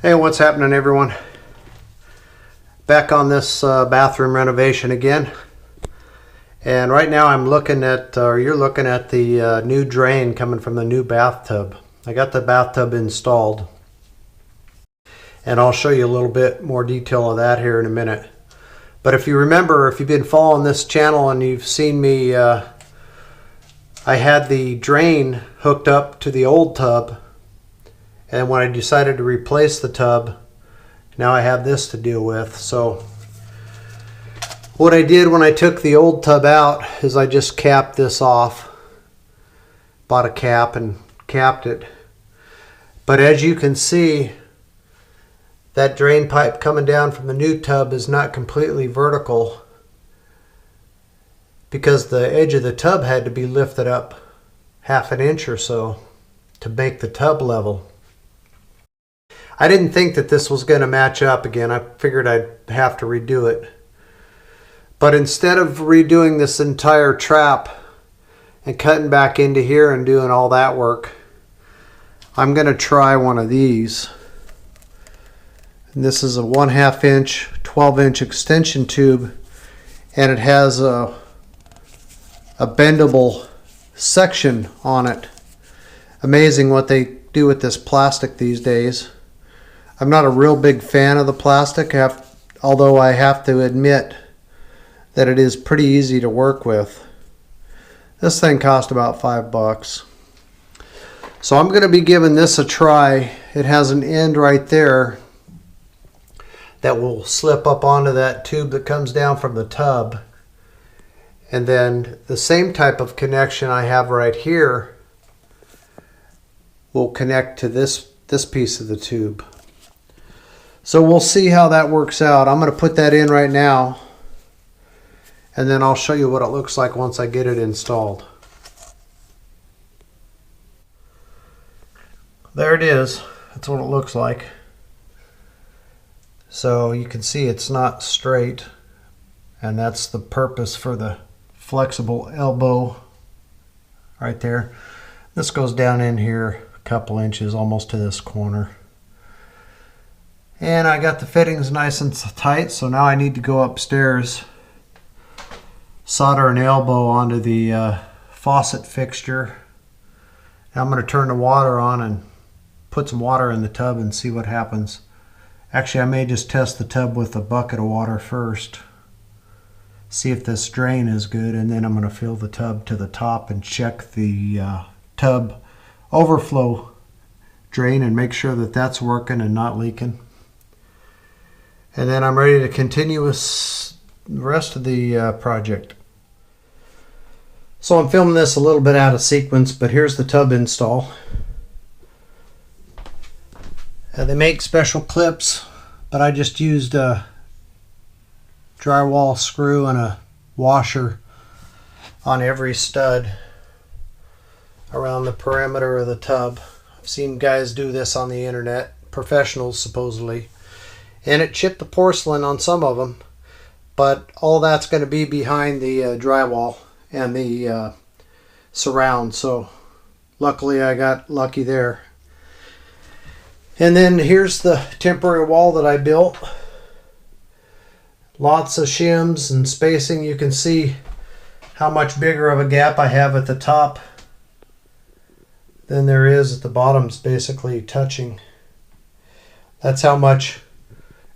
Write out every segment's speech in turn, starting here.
Hey, what's happening, everyone? Back on this bathroom renovation again. And right now I'm looking at, or you're looking at the new drain coming from the new bathtub. I got the bathtub installed. And I'll show you a little bit more detail of that here in a minute. But if you remember, if you've been following this channel and you've seen me, I had the drain hooked up to the old tub. And when I decided to replace the tub, now I have this to deal with. So what I did when I took the old tub out is I just capped this off. Bought a cap and capped it. But as you can see, that drain pipe coming down from the new tub is not completely vertical because the edge of the tub had to be lifted up half an inch or so to make the tub level. I didn't think that this was going to match up again. I figured I'd have to redo it. But instead of redoing this entire trap and cutting back into here and doing all that work, I'm going to try one of these. And this is a 1/2 inch, 12-inch extension tube, and it has a bendable section on it. Amazing what they do with this plastic these days. I'm not a real big fan of the plastic, although I have to admit that it is pretty easy to work with. This thing cost about $5. So I'm going to be giving this a try. It has an end right there that will slip up onto that tube that comes down from the tub. And then the same type of connection I have right here will connect to this piece of the tube. So we'll see how that works out. I'm going to put that in right now, and then I'll show you what it looks like once I get it installed. There it is. That's what it looks like. So you can see it's not straight, and that's the purpose for the flexible elbow right there. This goes down in here a couple inches, almost to this corner. And I got the fittings nice and tight, so now I need to go upstairs, solder an elbow onto the faucet fixture. Now I'm going to turn the water on and put some water in the tub and see what happens. Actually, I may just test the tub with a bucket of water first, see if this drain is good, and then I'm going to fill the tub to the top and check the tub overflow drain and make sure that that's working and not leaking. And then I'm ready to continue with the rest of the project. So I'm filming this a little bit out of sequence, but here's the tub install. They make special clips, but I just used a drywall screw and a washer on every stud around the perimeter of the tub. I've seen guys do this on the internet, professionals supposedly. And it chipped the porcelain on some of them, but all that's going to be behind the drywall and the surround. So luckily I got lucky there. And then here's the temporary wall that I built. Lots of shims and spacing. You can see how much bigger of a gap I have at the top than there is at the bottom. It's basically touching. That's how much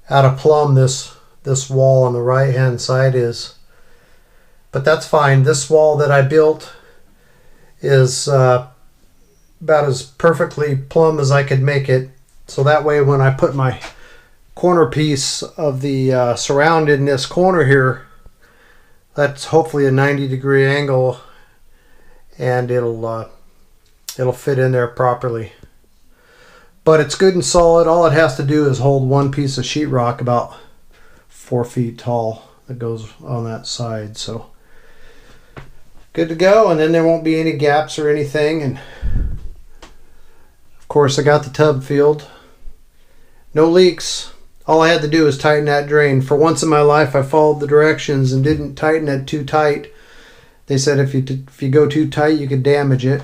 out of plumb this wall on the right hand side is. But that's fine. This wall that I built is about as perfectly plumb as I could make it. So that way when I put my corner piece of the surround in this corner here, that's hopefully a 90-degree angle, and it'll fit in there properly. But it's good and solid. All it has to do is hold one piece of sheetrock about 4 feet tall that goes on that side. So good to go, and then there won't be any gaps or anything. And of course I got the tub filled. No leaks. All I had to do was tighten that drain. For once in my life I followed the directions and didn't tighten it too tight. They said if you go too tight you could damage it.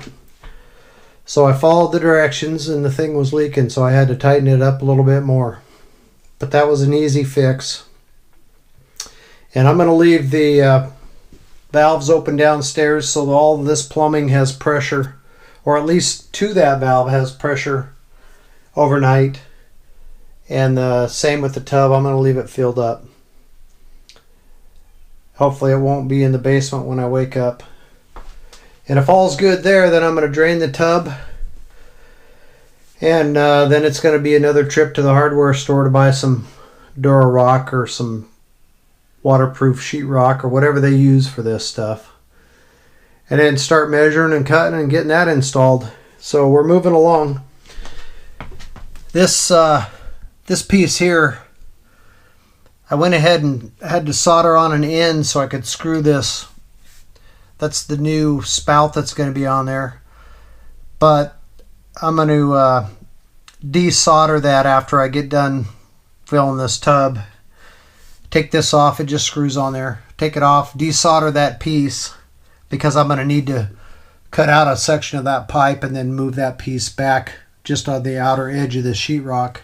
So I followed the directions and the thing was leaking, so I had to tighten it up a little bit more. But that was an easy fix. And I'm going to leave the valves open downstairs so that all of this plumbing has pressure, or at least to that valve has pressure overnight. And the same with the tub. I'm going to leave it filled up. Hopefully it won't be in the basement when I wake up. And if all's good there, then I'm going to drain the tub. And then it's going to be another trip to the hardware store to buy some Dura rock or some waterproof sheetrock or whatever they use for this stuff. And then start measuring and cutting and getting that installed. So we're moving along. This piece here, I went ahead and had to solder on an end so I could screw this. That's the new spout that's going to be on there. But I'm going to desolder that after I get done filling this tub. Take this off, it just screws on there. Take it off, desolder that piece, because I'm going to need to cut out a section of that pipe and then move that piece back just on the outer edge of the sheetrock,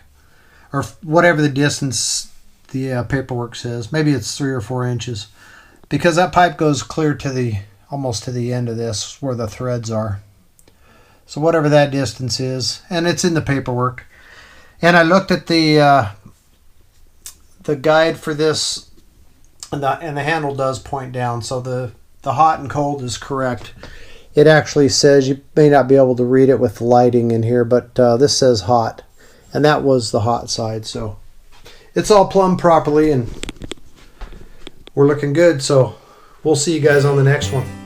or whatever the distance the paperwork says. Maybe it's 3 or 4 inches, because that pipe goes clear to the almost to the end of this where the threads are. So whatever that distance is, and it's in the paperwork. And I looked at the guide for this, and the handle does point down, so the hot and cold is correct. It actually says, you may not be able to read it with the lighting in here, but this says hot, and that was the hot side. So it's all plumbed properly and we're looking good. So we'll see you guys on the next one.